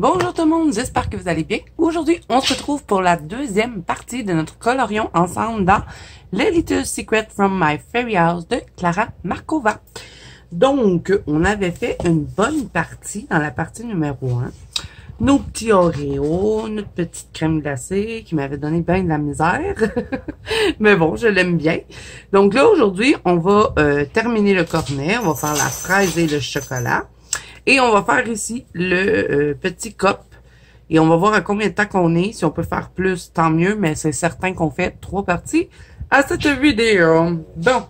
Bonjour tout le monde, j'espère que vous allez bien. Aujourd'hui, on se retrouve pour la deuxième partie de notre colorion ensemble dans The Little Secret from My Fairy House de Klara Markova. Donc, on avait fait une bonne partie dans la partie numéro 1. Nos petits Oreos, notre petite crème glacée qui m'avait donné bien de la misère. Mais bon, je l'aime bien. Donc là, aujourd'hui, on va terminer le cornet. On va faire la fraise et le chocolat. Et on va faire ici le petit cup. Et on va voir à combien de temps qu'on est. Si on peut faire plus, tant mieux. Mais c'est certain qu'on fait 3 parties à cette vidéo. Bon.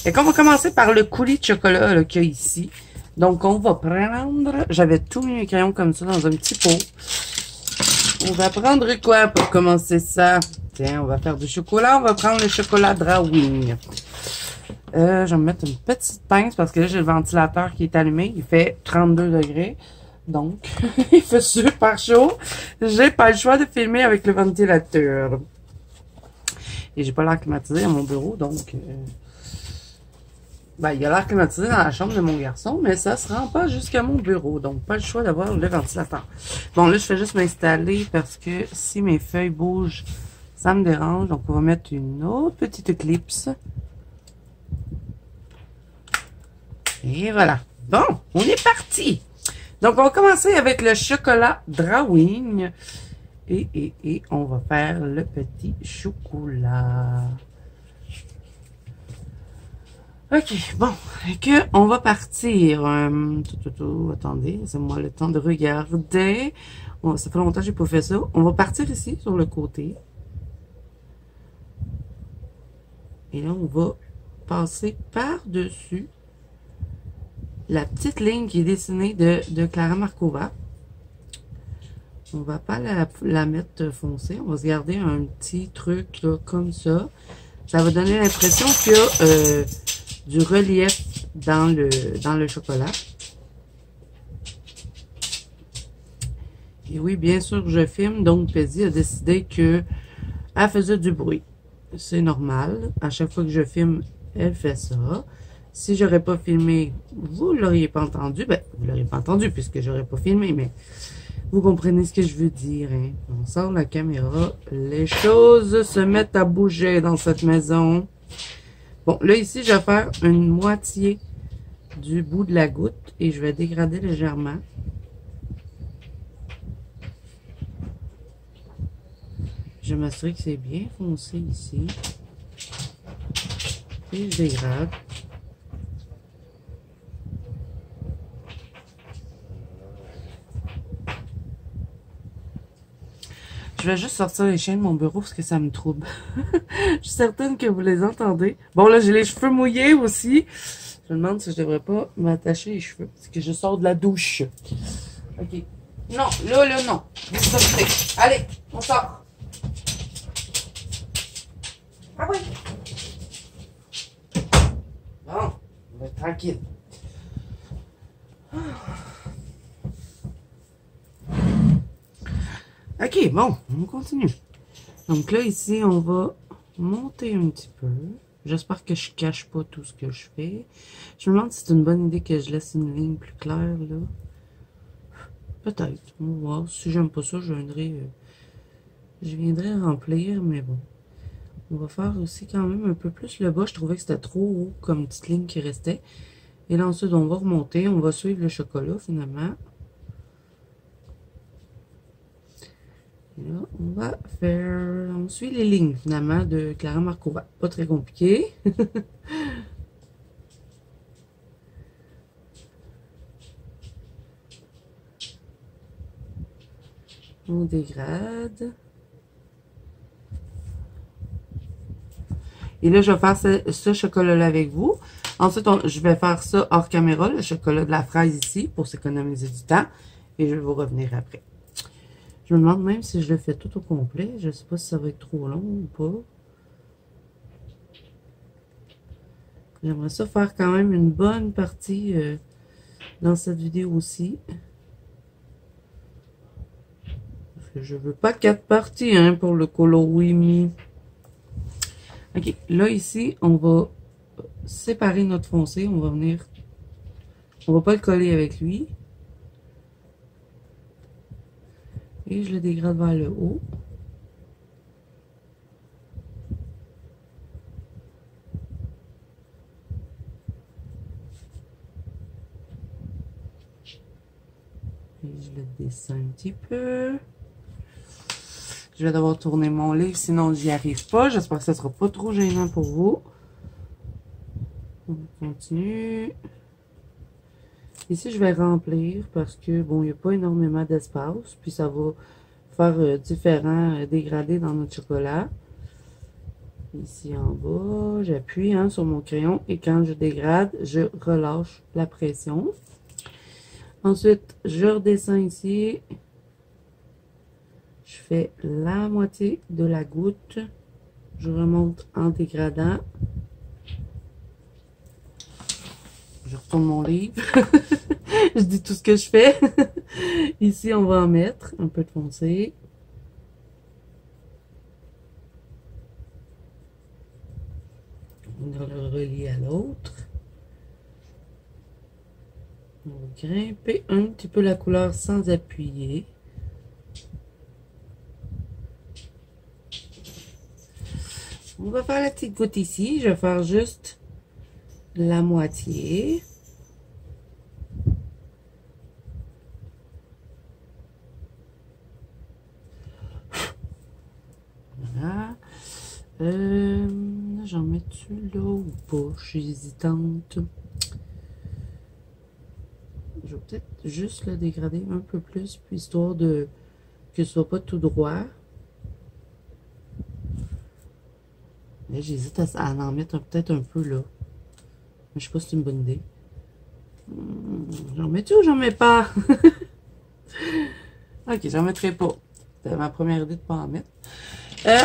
Et qu'on va commencer par le coulis de chocolat qu'il y a ici. Donc, on va prendre... J'avais tous mes crayons comme ça dans un petit pot. On va prendre quoi pour commencer ça? Tiens, on va faire du chocolat. On va prendre le chocolat Drawing. Je vais me mettre une petite pince parce que là, j'ai le ventilateur qui est allumé. Il fait 32 degrés. Donc, il fait super chaud. J'ai pas le choix de filmer avec le ventilateur. Et j'ai pas l'air climatisé à mon bureau, donc... Ben, il y a l'air climatisé dans la chambre de mon garçon, mais ça se rend pas jusqu'à mon bureau. Donc, pas le choix d'avoir le ventilateur. Bon, là, je fais juste m'installer parce que si mes feuilles bougent, ça me dérange. Donc, on va mettre une autre petite clipse. Et voilà. Bon, on est parti. Donc, on va commencer avec le chocolat Drawing. Et on va faire le petit chocolat. OK, bon, on va partir. Attendez, laissez-moi le temps de regarder. Ça fait longtemps que j'ai pas fait ça. On va partir ici, sur le côté. Et là, on va passer par-dessus la petite ligne qui est dessinée de Klara Markova. On va pas la mettre foncée. On va se garder un petit truc là, comme ça. Ça va donner l'impression qu'il y a... du relief dans le chocolat. Et oui, bien sûr, je filme. Donc, Pezzy a décidé que elle faisait du bruit. C'est normal. À chaque fois que je filme, elle fait ça. Si j'aurais pas filmé, vous l'auriez pas entendu. Ben, vous l'auriez pas entendu puisque j'aurais pas filmé, mais vous comprenez ce que je veux dire. Hein? On sort la caméra. Les choses se mettent à bouger dans cette maison. Bon, là, ici, je vais faire une moitié du bout de la goutte et je vais dégrader légèrement. Je m'assure que c'est bien foncé ici. Et je dégrade. Je vais juste sortir les chiens de mon bureau parce que ça me trouble. Je suis certaine que vous les entendez. Bon, là, j'ai les cheveux mouillés aussi. Je me demande si je devrais pas m'attacher les cheveux. Parce que je sors de la douche. OK. Non, là, non. Vous sortez. Allez, on sort. Ah oui. Bon, on va être tranquille. OK, bon, on continue. Donc là, ici, on va monter un petit peu. J'espère que je cache pas tout ce que je fais. Je me demande si c'est une bonne idée que je laisse une ligne plus claire, là. Peut-être. On va voir. Si j'aime pas ça, je viendrai remplir, mais bon. On va faire aussi quand même un peu plus le bas. Je trouvais que c'était trop haut comme petite ligne qui restait. Et là, ensuite, on va remonter. On va suivre le chocolat, finalement. Et là, on va faire... On suit les lignes, finalement, de Klara Markova. Pas très compliqué. On dégrade. Et là, je vais faire ce chocolat-là avec vous. Ensuite, je vais faire ça hors caméra, le chocolat de la fraise ici, pour s'économiser du temps. Et je vais vous revenir après. Je me demande même si je le fais tout au complet. Je ne sais pas si ça va être trop long ou pas. J'aimerais ça faire quand même une bonne partie dans cette vidéo aussi. Parce que je veux pas 4 parties hein, pour le coloris. OK, là ici, on va séparer notre foncé. On va venir... On va pas le coller avec lui. Et je le dégrade vers le haut. Et je le descends un petit peu. Je vais devoir tourner mon livre, sinon j'y arrive pas. J'espère que ça sera pas trop gênant pour vous. On continue. Ici, je vais remplir parce que, bon, il n'y a pas énormément d'espace. Puis ça va faire différents dégradés dans notre chocolat. Ici en bas, j'appuie sur mon crayon et quand je dégrade, je relâche la pression. Ensuite, je redescends ici. Je fais la moitié de la goutte. Je remonte en dégradant. Je retourne mon livre. Je dis tout ce que je fais. Ici, on va en mettre un peu de foncé. On va le relier à l'autre. On va grimper un petit peu la couleur sans appuyer. On va faire la petite goutte ici. Je vais faire juste la moitié. Voilà. J'en mets-tu là ou pas? Je suis hésitante. Je vais peut-être juste le dégrader un peu plus, puis histoire de que ce soit pas tout droit. Là, j'hésite à en mettre peut-être un peu là. Mais je sais pas si c'est une bonne idée. J'en mets-tu ou j'en mets pas? Ok, j'en mettrai pas. C'était ma première idée de pas en mettre.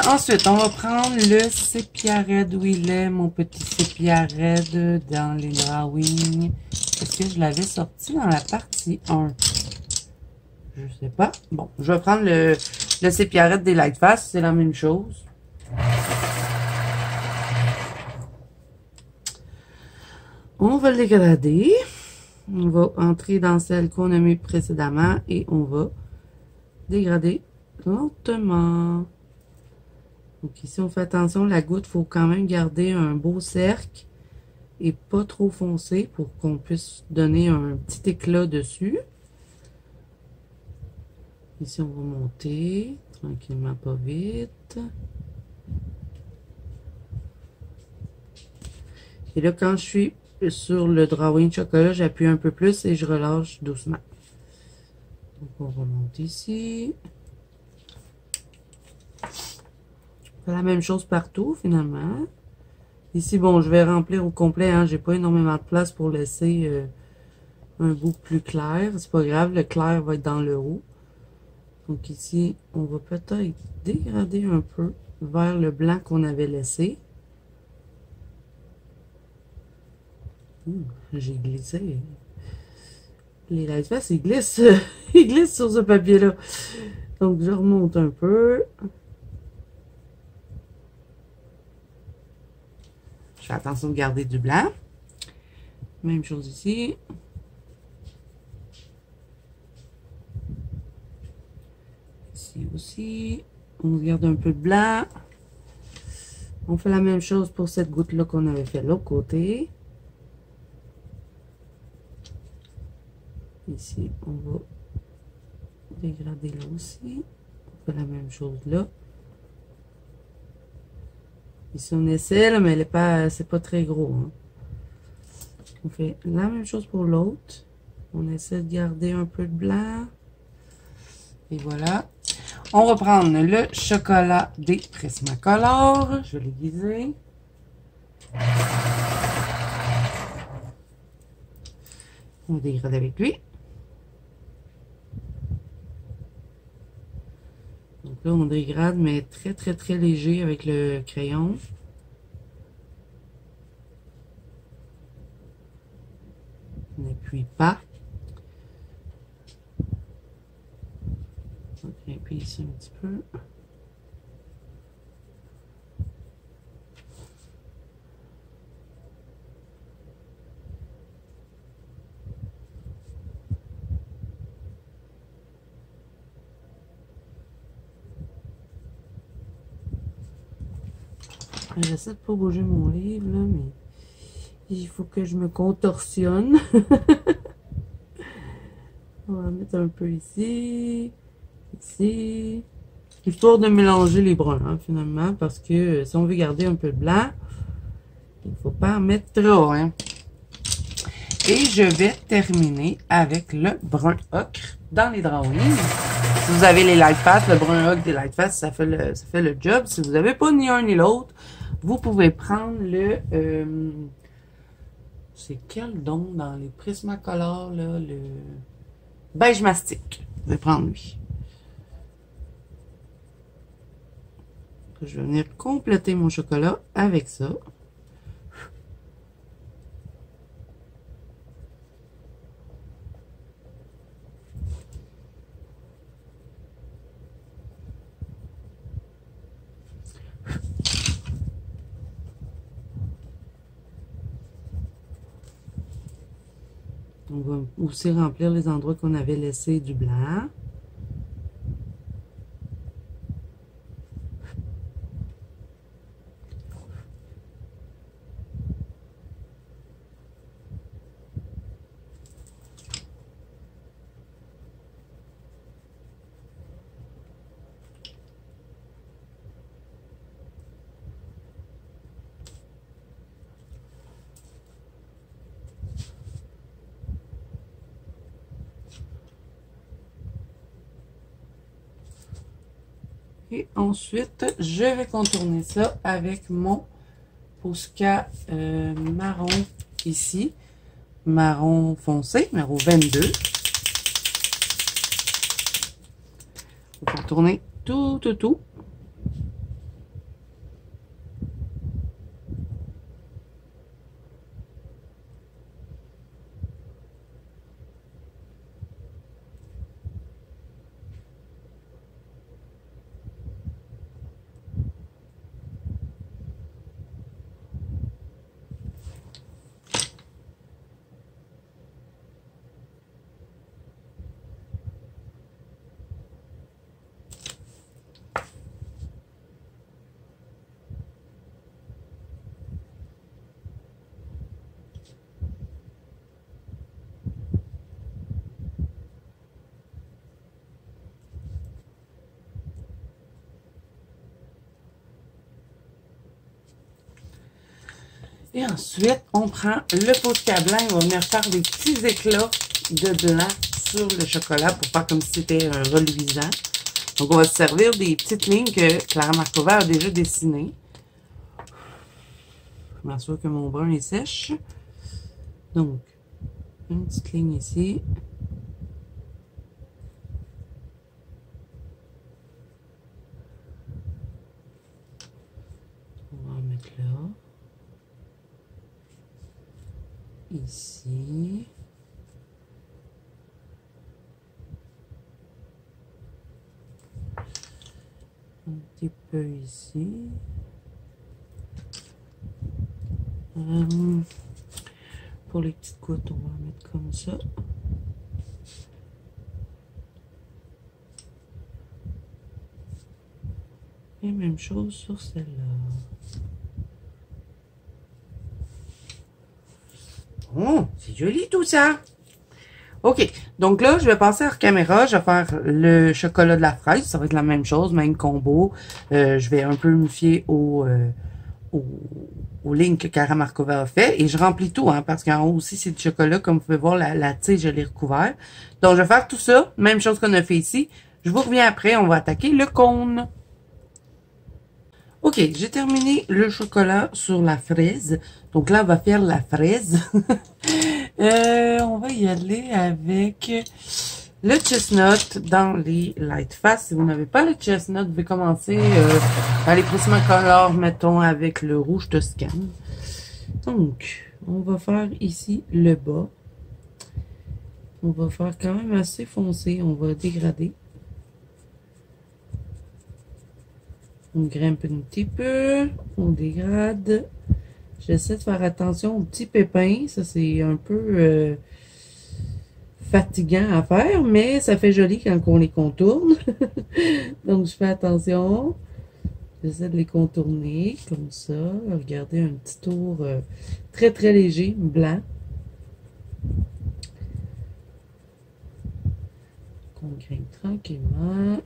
Ensuite, on va prendre le sépia red. Où il est, mon petit sépia red dans les drawings? Est-ce que je l'avais sorti dans la partie 1? Je sais pas. Bon, je vais prendre le sépia red des Lightfast. C'est la même chose. On va le dégrader. On va entrer dans celle qu'on a mis précédemment et on va dégrader lentement. Donc ici, on fait attention, la goutte, il faut quand même garder un beau cercle et pas trop foncé pour qu'on puisse donner un petit éclat dessus. Ici, on va monter tranquillement, pas vite. Et là, quand je suis sur le drawing chocolat, j'appuie un peu plus et je relâche doucement. Donc, on remonte ici. On fait la même chose partout, finalement. Ici, bon, je vais remplir au complet. Hein, j'ai pas énormément de place pour laisser un bout plus clair. C'est pas grave, le clair va être dans le haut. Donc ici, on va peut-être dégrader un peu vers le blanc qu'on avait laissé. J'ai glissé. Les Lightfast, ils glissent, ils glissent sur ce papier-là. Donc, je remonte un peu. Je fais attention de garder du blanc. Même chose ici. Ici aussi. On garde un peu de blanc. On fait la même chose pour cette goutte-là qu'on avait fait de l'autre côté. Ici, on va dégrader là aussi. On fait la même chose là. Ici, on essaie, là, mais elle est pas, c'est pas très gros. Hein. On fait la même chose pour l'autre. On essaie de garder un peu de blanc. Et voilà. On va prendre le chocolat des Prismacolor. Je vais l'aiguiser. On dégrade avec lui. Donc là, on dégrade, mais très, très, très léger avec le crayon. On n'appuie pas. On appuie ici un petit peu. J'essaie de pas bouger mon livre, là, mais il faut que je me contorsionne. On va en mettre un peu ici, ici. Histoire de mélanger les bruns, hein, finalement, parce que si on veut garder un peu de blanc, il ne faut pas en mettre trop, hein. Et je vais terminer avec le brun ocre dans les drawings. Si vous avez les Lightfast, le brun ocre des Lightfast, ça fait le job. Si vous n'avez pas ni un ni l'autre, vous pouvez prendre le... c'est quel don dans les Prismacolor, là? Le beige mastic. Je vais prendre lui. Je vais venir compléter mon chocolat avec ça. On va aussi remplir les endroits qu'on avait laissé du blanc. Et ensuite, je vais contourner ça avec mon Posca marron ici. Marron foncé, numéro 22. Je vais contourner tout. Et ensuite, on prend le Posca blanc et on va venir faire des petits éclats de blanc sur le chocolat pour faire comme si c'était reluisant. Donc, on va se servir des petites lignes que Clara Markova a déjà dessinées. Je m'assure que mon brun est sèche. Donc, une petite ligne ici. On va en mettre là. Ici. Un petit peu ici. Pour les petites gouttes, on va en mettre comme ça. Et même chose sur celle-là. Oh, c'est joli tout ça! OK. Donc là, je vais passer à la caméra. Je vais faire le chocolat de la fraise. Ça va être la même chose, même combo. Je vais un peu me fier aux lignes que Clara Markova a fait. Et je remplis tout, hein, parce qu'en haut aussi, c'est du chocolat. Comme vous pouvez voir, la tige, je l'ai recouvert. Donc, je vais faire tout ça. Même chose qu'on a fait ici. Je vous reviens après. On va attaquer le cône. OK, j'ai terminé le chocolat sur la fraise. Donc là, on va faire la fraise. On va y aller avec le chestnut dans les Lightfast. Si vous n'avez pas le chestnut, vous pouvez commencer dans les Prismacolor, mettons, avec le rouge Toscane. Donc, on va faire ici le bas. On va faire quand même assez foncé. On va dégrader. On grimpe un petit peu, on dégrade. J'essaie de faire attention aux petits pépins. Ça, c'est un peu fatigant à faire, mais ça fait joli quand on les contourne. Donc, je fais attention. J'essaie de les contourner comme ça. Regardez un petit tour très très léger, blanc. On grimpe tranquillement.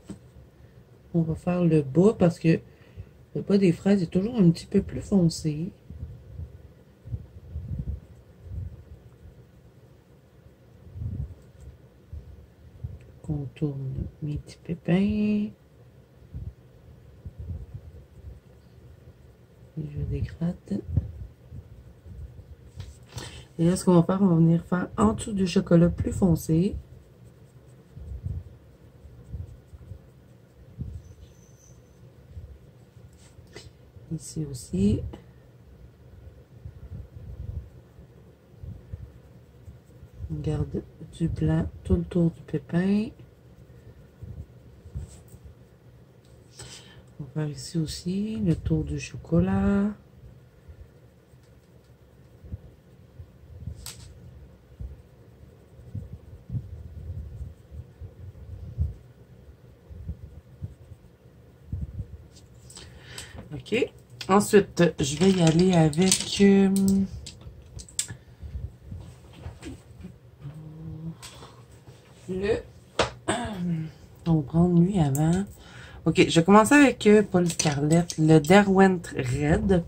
On va faire le bas parce que le bas des fraises est toujours un petit peu plus foncé. Contourne mes petits pépins. Et je dégrade. Et là, ce qu'on va faire, on va venir faire en dessous du chocolat plus foncé. Ici aussi. On garde du blanc tout le tour du pépin. On va faire ici aussi le tour du chocolat. OK. Ensuite, je vais y aller avec on va prendre lui avant. OK, je vais commencer avec Paul Scarlett, le Derwent Red.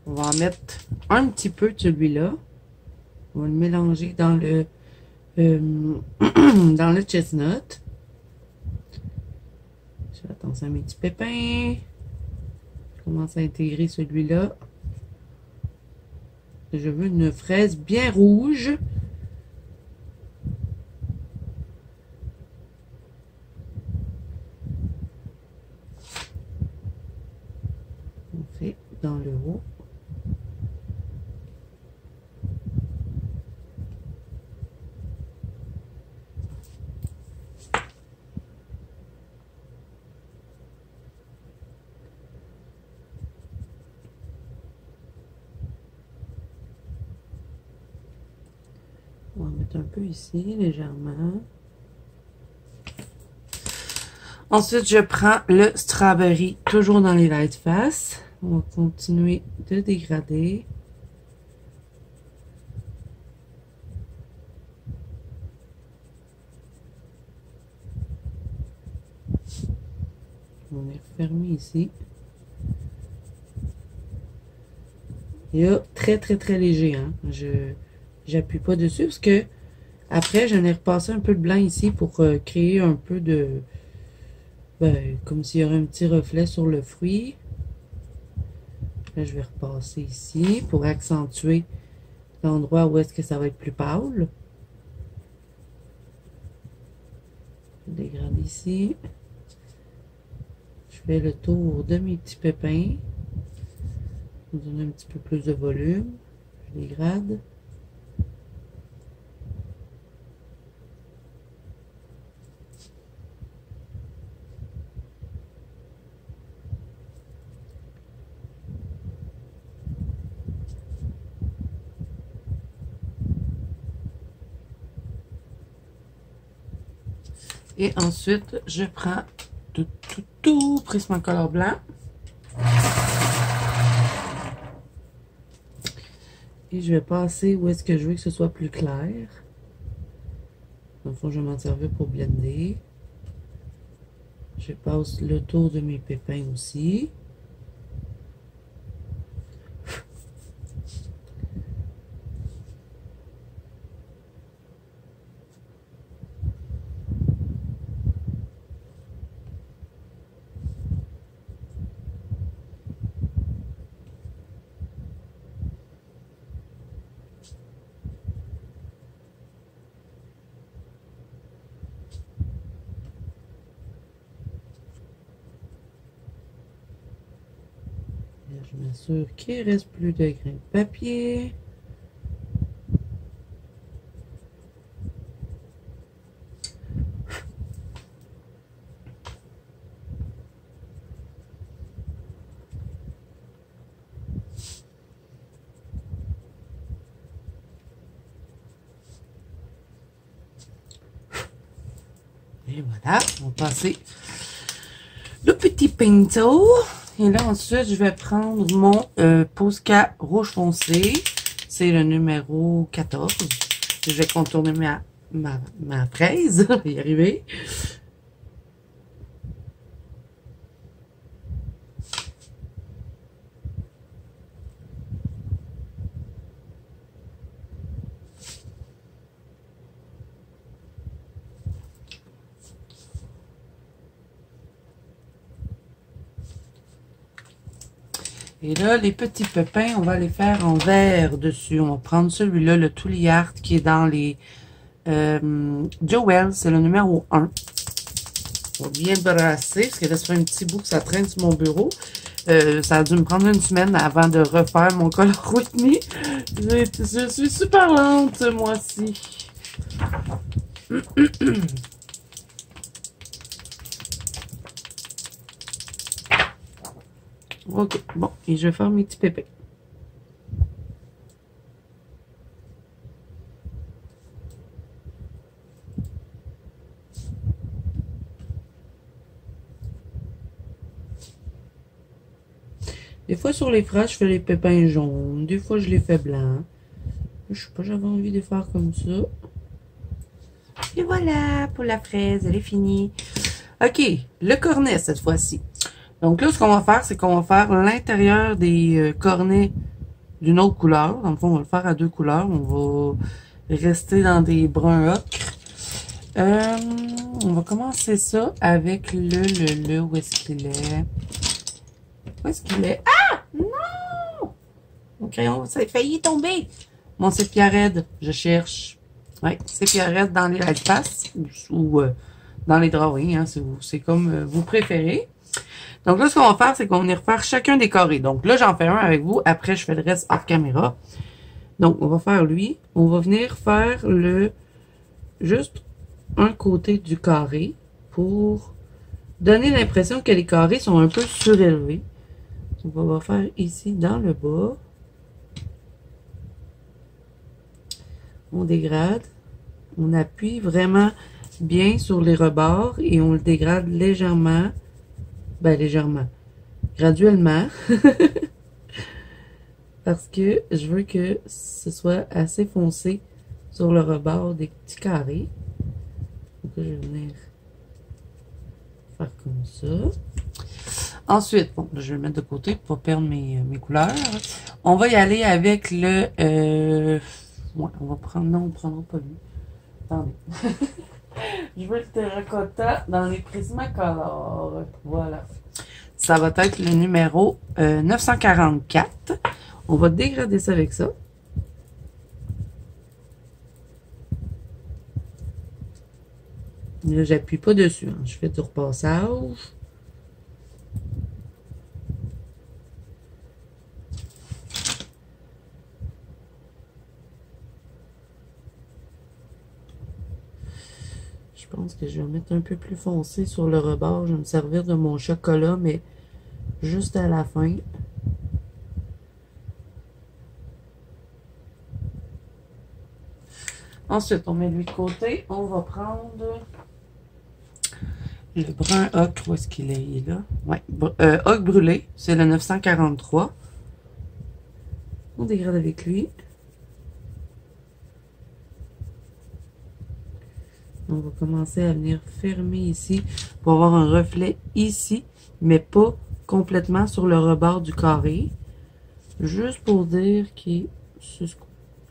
On va en mettre un petit peu de celui-là. On va le mélanger dans le dans le chestnut. Je fais attention à mes petits pépins. Je commence à intégrer celui-là. Je veux une fraise bien rouge. On fait dans le haut. On va mettre un peu ici, légèrement. Ensuite, je prends le strawberry, toujours dans les light face. On va continuer de dégrader. On va refermer ici. Et là, très très très léger, hein. J'appuie pas dessus parce que après, j'en ai repassé un peu de blanc ici pour créer un peu de... Ben, comme s'il y aurait un petit reflet sur le fruit. Là, je vais repasser ici pour accentuer l'endroit où est-ce que ça va être plus pâle. Je dégrade ici. Je fais le tour de mes petits pépins. Pour donner un petit peu plus de volume. Je dégrade. Et ensuite, je prends tout Prismacolor blanc. Et je vais passer où est-ce que je veux que ce soit plus clair. Dans le fond, je vais m'en servir pour blender. Je passe le tour de mes pépins aussi. Je m'assure qu'il ne reste plus de grains de papier. Et voilà, on va passer Pinto. Et là, ensuite, je vais prendre mon Posca rouge foncé. C'est le numéro 14. Je vais contourner ma fraise. Je vais y arriver. Et là, les petits pépins, on va les faire en vert dessus. On va prendre celui-là, le Touliard, qui est dans les Joel, c'est le numéro 1. On va bien brasser, parce que là, ça fait un petit bout que ça traîne sur mon bureau. Ça a dû me prendre une semaine avant de refaire mon Color With Me. Je suis super lente ce mois-ci. Ok, bon, et je vais faire mes petits pépins. Des fois, sur les fraises, je fais les pépins jaunes. Des fois, je les fais blancs. Je sais pas, j'avais envie de faire comme ça. Et voilà, pour la fraise, elle est finie. Ok, le cornet cette fois-ci. Donc là, ce qu'on va faire, c'est qu'on va faire l'intérieur des cornets d'une autre couleur. Dans le fond, on va le faire à 2 couleurs. On va rester dans des bruns ocre. On va commencer ça avec où est-ce qu'il est? Où est-ce qu'il est? Ah! Non! Mon crayon, ça a failli tomber. Mon sépia-raide, je cherche. Oui, sépia-raide dans les face ou dans les drawings. Hein, c'est comme vous préférez. Donc là, ce qu'on va faire, c'est qu'on va venir faire chacun des carrés. Donc là, j'en fais un avec vous. Après, je fais le reste off caméra. Donc, on va faire lui. On va venir faire juste un côté du carré pour donner l'impression que les carrés sont un peu surélevés. Donc, on va faire ici dans le bas. On dégrade. On appuie vraiment bien sur les rebords et on le dégrade légèrement. Ben, légèrement. Graduellement. Parce que je veux que ce soit assez foncé sur le rebord des petits carrés. Donc là, je vais venir faire comme ça. Ensuite, bon, je vais le mettre de côté pour pas perdre mes couleurs. On va y aller avec le... ouais, on va prendre... Non, on ne prendra pas lui. Attendez. Je veux le terracotta dans les Prismacolor. Voilà. Ça va être le numéro 944. On va dégrader ça avec ça. Là, j'appuie pas dessus. Hein. Je fais du repassage. Je pense que je vais mettre un peu plus foncé sur le rebord. Je vais me servir de mon chocolat, mais juste à la fin. Ensuite, on met lui de côté. On va prendre le brun ocre. Où est-ce qu'il est? Il est là. Ouais. Ocre brûlé. C'est le 943. On dégrade avec lui. On va commencer à venir fermer ici pour avoir un reflet ici, mais pas complètement sur le rebord du carré. Juste pour dire qu'il est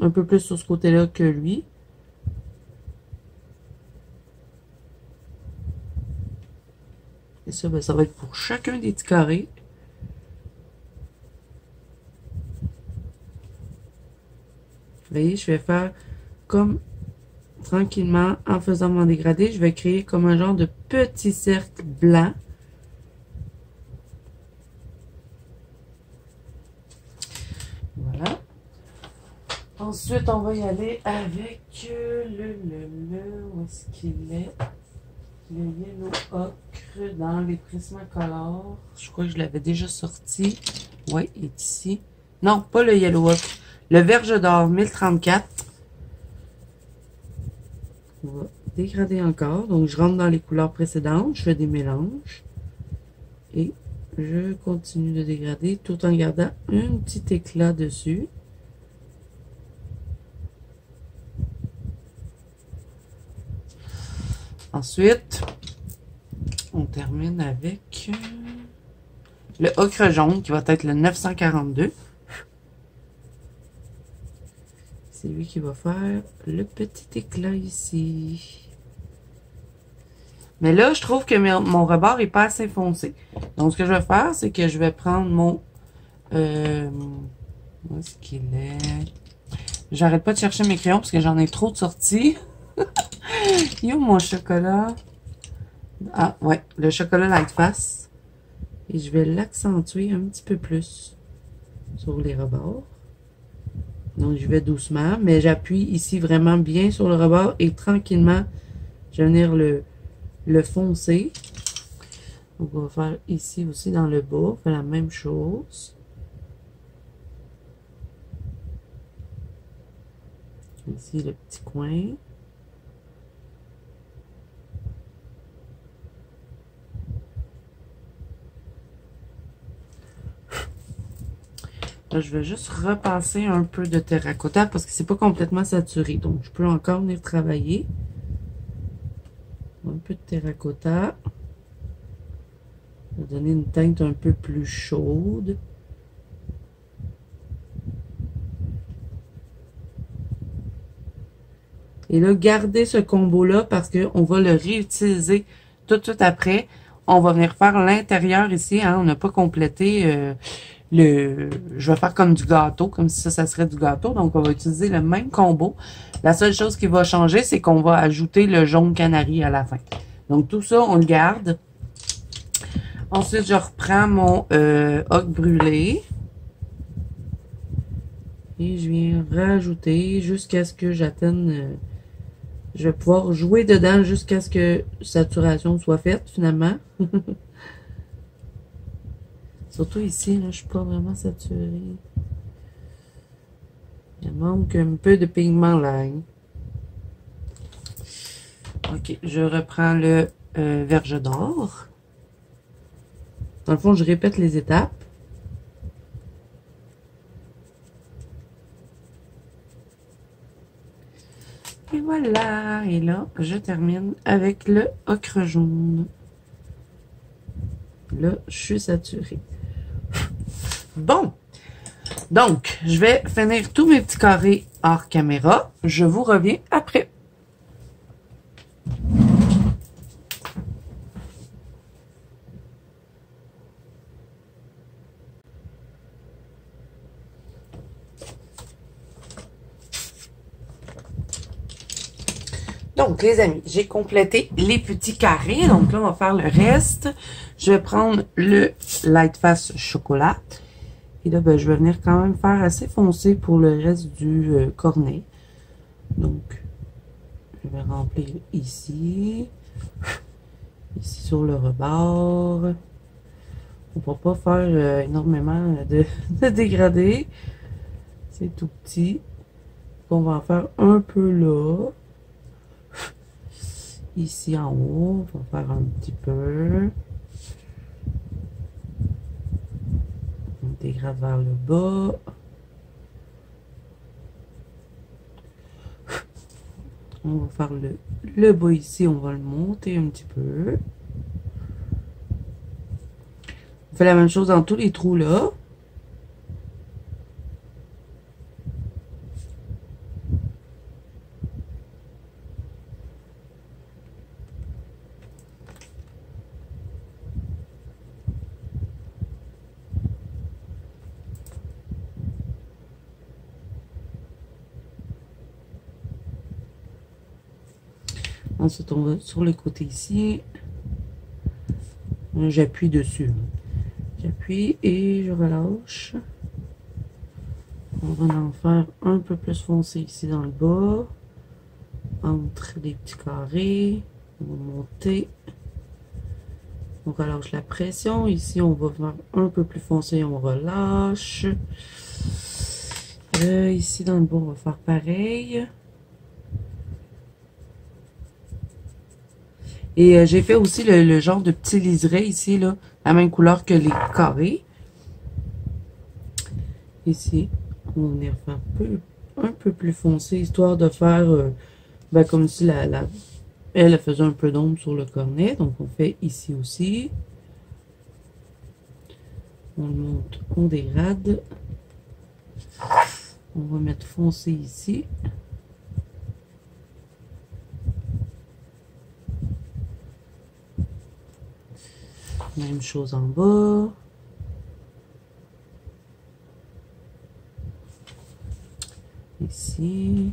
un peu plus sur ce côté-là que lui. Et ça, ben, ça va être pour chacun des petits carrés. Vous voyez, je vais faire comme tranquillement, en faisant mon dégradé, je vais créer comme un genre de petit cercle blanc. Voilà. Ensuite, on va y aller avec où est-ce qu'il est? Le Yellow Ocre dans les Prismacolor. Je crois que je l'avais déjà sorti. Oui, il est ici. Non, pas le Yellow Ocre. Le Verge d'Or 1034. On va dégrader encore. Donc, je rentre dans les couleurs précédentes. Je fais des mélanges. Et je continue de dégrader tout en gardant un petit éclat dessus. Ensuite, on termine avec le ocre jaune qui va être le 942. C'est lui qui va faire le petit éclat ici. Mais là, je trouve que mon rebord est pas assez foncé. Donc, ce que je vais faire, c'est que je vais prendre mon... où est-ce qu'il est? J'arrête pas de chercher mes crayons parce que j'en ai trop de sorties. Yo, mon chocolat. Ah, ouais, le chocolat Lightfast. Et je vais l'accentuer un petit peu plus sur les rebords. Donc, je vais doucement, mais j'appuie ici vraiment bien sur le rebord et tranquillement, je vais venir le foncer. Donc, on va faire ici aussi dans le bas. On fait la même chose. Ici, le petit coin. Là, je vais juste repasser un peu de terracotta parce que c'est pas complètement saturé. Donc, je peux encore venir travailler. Un peu de terracotta. Ça va donner une teinte un peu plus chaude. Et là, gardez ce combo-là parce qu'on va le réutiliser tout de suite après. On va venir faire l'intérieur ici. Hein, on n'a pas complété je vais faire comme du gâteau, comme si ça serait du gâteau. Donc, on va utiliser le même combo. La seule chose qui va changer, c'est qu'on va ajouter le jaune canari à la fin. Donc, tout ça, on le garde. Ensuite, je reprends mon ocre brûlé. Et je viens rajouter jusqu'à ce que j'atteigne... je vais pouvoir jouer dedans jusqu'à ce que saturation soit faite, finalement. Surtout ici, là, je suis pas vraiment saturée. Il manque un peu de pigment là. Ok, je reprends le verge d'or. Dans le fond, je répète les étapes. Et voilà. Et là, je termine avec le ocre jaune. Là, je suis saturée. Bon. Donc, je vais finir tous mes petits carrés hors caméra. Je vous reviens après. Donc, les amis, j'ai complété les petits carrés. Donc là, on va faire le reste. Je vais prendre le Lightfast chocolat. Et là, ben, je vais venir quand même faire assez foncé pour le reste du cornet. Donc, je vais remplir ici. Ici sur le rebord. On ne va pas faire énormément de dégradé. C'est tout petit. On va en faire un peu là. Ici en haut, on va faire un petit peu. On dégrade vers le bas. On va faire le bas ici, on va le monter un petit peu. On fait la même chose dans tous les trous là. Ensuite, on va sur le côté ici. J'appuie dessus. J'appuie et je relâche. On va en faire un peu plus foncé ici dans le bas. Entre les petits carrés. On va monter. On relâche la pression. Ici, on va faire un peu plus foncé. On relâche. Ici, dans le bas, on va faire pareil. Et j'ai fait aussi le genre de petit liseré ici, là, la même couleur que les carrés. Ici, on va venir faire un peu plus foncé, histoire de faire ben, comme si elle faisait un peu d'ombre sur le cornet. Donc, on fait ici aussi. On le monte, on dégrade. On va mettre foncé ici. Même chose en bas. Ici.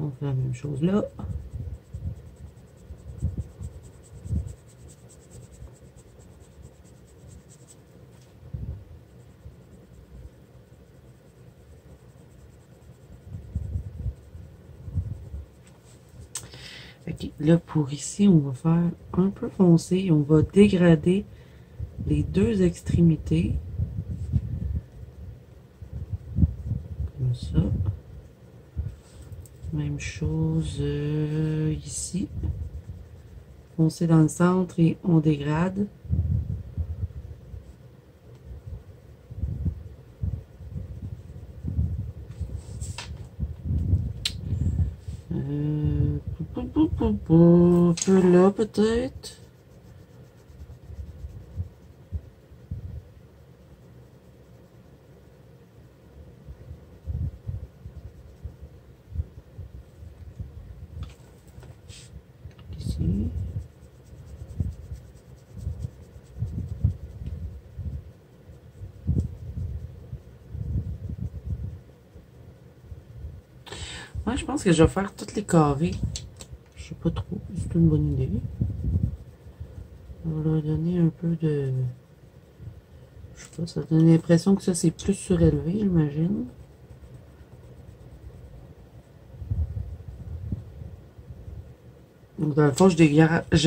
On fait la même chose là. Ok, là pour ici, on va faire un peu foncé et on va dégrader les deux extrémités. Comme ça. Même chose ici. Foncé dans le centre et on dégrade. Un peu là peut-être. Ici. Ouais, je pense que je vais faire tous les carrés. Je sais pas trop, c'est une bonne idée. On va leur donner un peu de... Je sais pas, ça donne l'impression que ça c'est plus surélevé, j'imagine. Donc dans le fond, je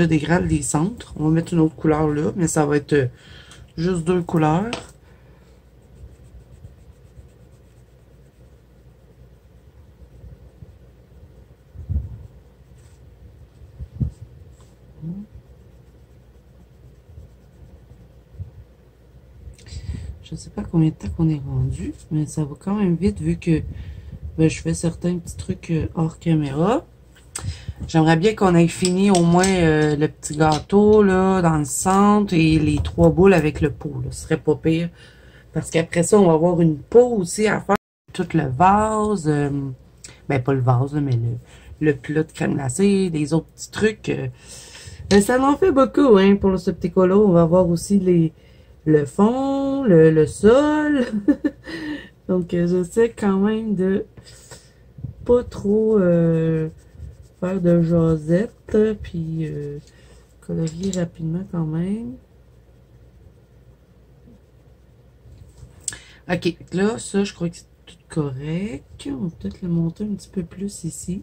dégrade les centres. On va mettre une autre couleur là, mais ça va être juste deux couleurs. Je sais pas combien de temps qu'on est rendu, mais ça va quand même vite vu que ben, je fais certains petits trucs hors caméra. J'aimerais bien qu'on ait fini au moins le petit gâteau là dans le centre et les trois boules avec le pot. Là. Ce serait pas pire. Parce qu'après ça, on va avoir une peau aussi à faire. Tout le vase. Ben, pas le vase, là, mais le plat de crème glacée, des autres petits trucs. Ça m'en fait beaucoup, hein, pour ce petit colo. On va avoir aussi le fond, le sol. Donc, j'essaie quand même de pas trop faire de jasette. Puis, colorier rapidement quand même. Ok, là, ça, je crois que c'est tout correct. On va peut-être le monter un petit peu plus ici.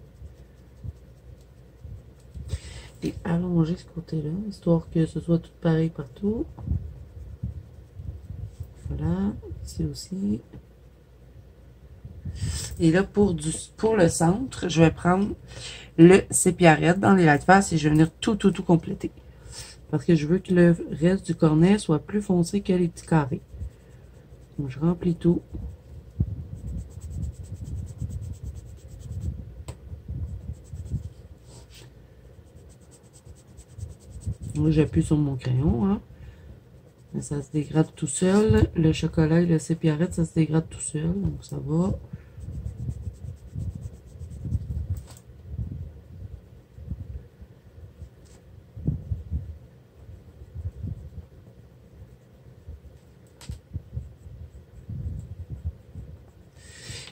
Et allonger ce côté-là, histoire que ce soit tout pareil partout. Voilà, ici aussi. Et là, pour le centre, je vais prendre le sépia red dans les light face et je vais venir tout compléter. Parce que je veux que le reste du cornet soit plus foncé que les petits carrés. Donc, je remplis tout. Moi, j'appuie sur mon crayon, hein. Ça se dégrade tout seul. Le chocolat et le sépia red, ça se dégrade tout seul. Donc, ça va.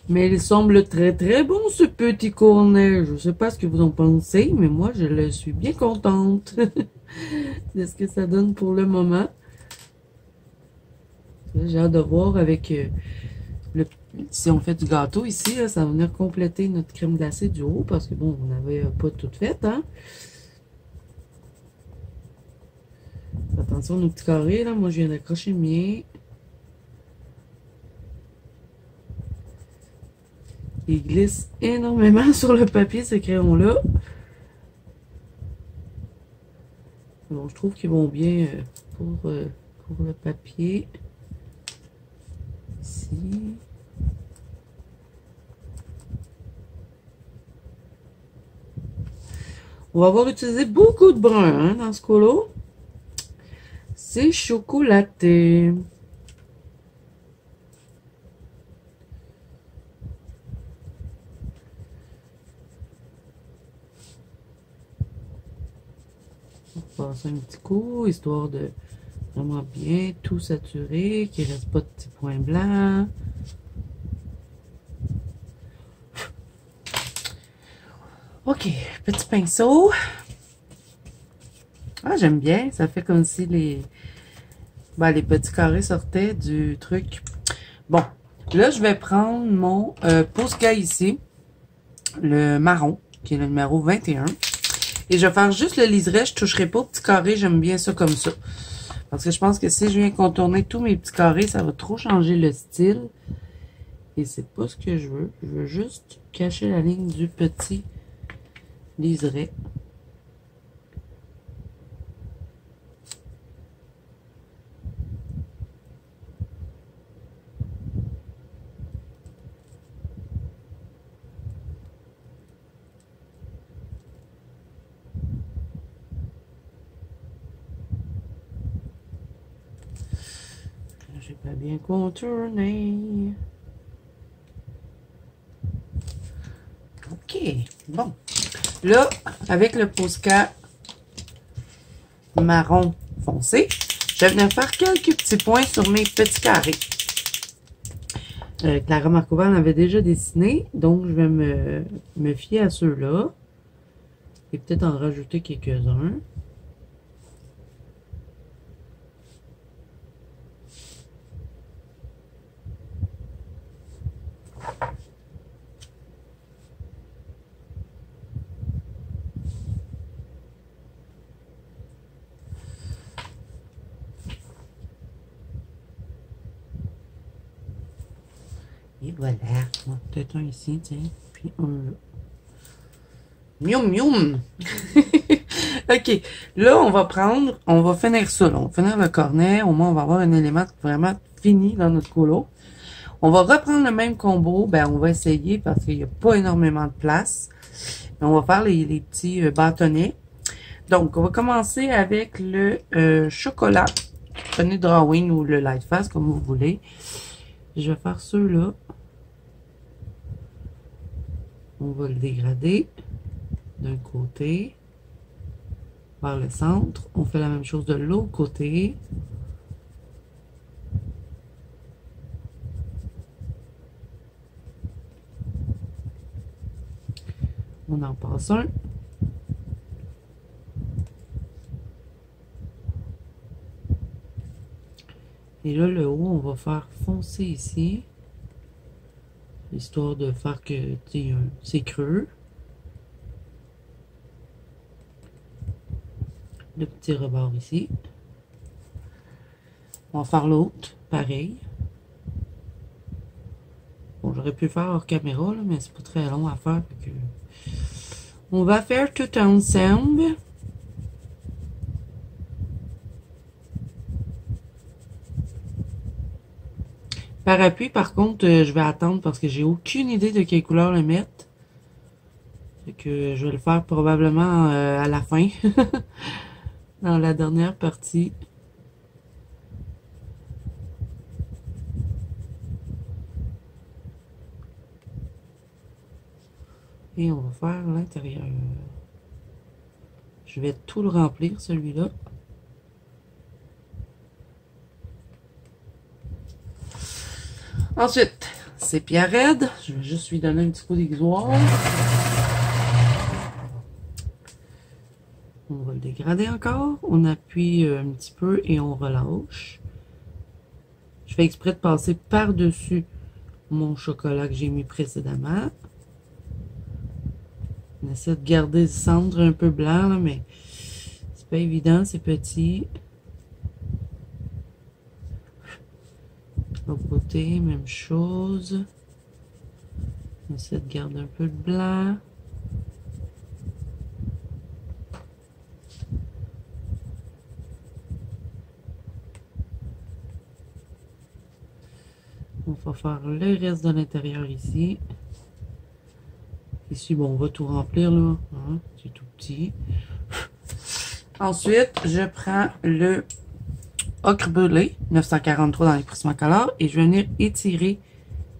Mais il semble très bon ce petit cornet. Je ne sais pas ce que vous en pensez, mais moi je le suis bien contente de ce que ça donne pour le moment. J'ai hâte de voir avec si on fait du gâteau ici, là, ça va venir compléter notre crème glacée du haut parce que bon, on n'avait pas tout fait, hein. Attention nos petits carrés là, moi je viens d'accrocher le mien. Il glisse énormément sur le papier, ce crayon-là. Bon, je trouve qu'ils vont bien pour le papier. Ici. On va avoir utilisé beaucoup de brun hein, dans ce colo. C'est chocolaté. On va passer un petit coup, histoire de vraiment bien tout saturer, qu'il ne reste pas de petits points blancs. Ok, petit pinceau. Ah, j'aime bien. Ça fait comme si les petits carrés sortaient du truc. Bon, là, je vais prendre mon Posca ici, le marron, qui est le numéro 21. Et je vais faire juste le liseré, je ne toucherai pas aux petits carrés, j'aime bien ça comme ça. Parce que je pense que si je viens contourner tous mes petits carrés, ça va trop changer le style. Et c'est pas ce que je veux. Je veux juste cacher la ligne du petit liseré. J'ai pas bien contourné. OK. Bon. Là, avec le Posca marron foncé, je vais venir faire quelques petits points sur mes petits carrés. Clara Markova en avait déjà dessiné, donc je vais me fier à ceux-là. Et peut-être en rajouter quelques-uns. Et voilà. Peut-être un ici, tiens. Puis un là. Mioum, mioum! OK. Là, on va finir ça. Là. On va finir le cornet. Au moins, on va avoir un élément vraiment fini dans notre colo. On va reprendre le même combo. Ben, on va essayer parce qu'il n'y a pas énormément de place. Mais on va faire les petits bâtonnets. Donc, on va commencer avec le chocolat. Prenez Drawing ou le Light Fast, comme vous voulez. Je vais faire ceux-là. On va le dégrader d'un côté vers le centre. On fait la même chose de l'autre côté. On en passe un. Et là, le haut, on va faire foncer ici. Histoire de faire que c'est creux. Le petit rebord ici. On va faire l'autre, pareil. Bon, j'aurais pu le faire hors caméra, là, mais c'est pas très long à faire. Que... On va faire tout ensemble. Par appui, par contre, je vais attendre parce que j'ai aucune idée de quelle couleur le mettre. Fait que je vais le faire probablement à la fin. Dans la dernière partie. Et on va faire l'intérieur. Je vais tout le remplir, celui-là. Ensuite, c'est Pierre Red. Je vais juste lui donner un petit coup d'aiguisoir. On va le dégrader encore. On appuie un petit peu et on relâche. Je fais exprès de passer par-dessus mon chocolat que j'ai mis précédemment. On essaie de garder le centre un peu blanc, là, mais c'est pas évident, c'est petit. L'autre côté, même chose. On essaie de garder un peu de blanc. On va faire le reste de l'intérieur ici. Ici, bon, on va tout remplir, là. Hein, c'est tout petit. Ensuite, je prends le ocre brûlé, 943 dans les Prismacolor, et je vais venir étirer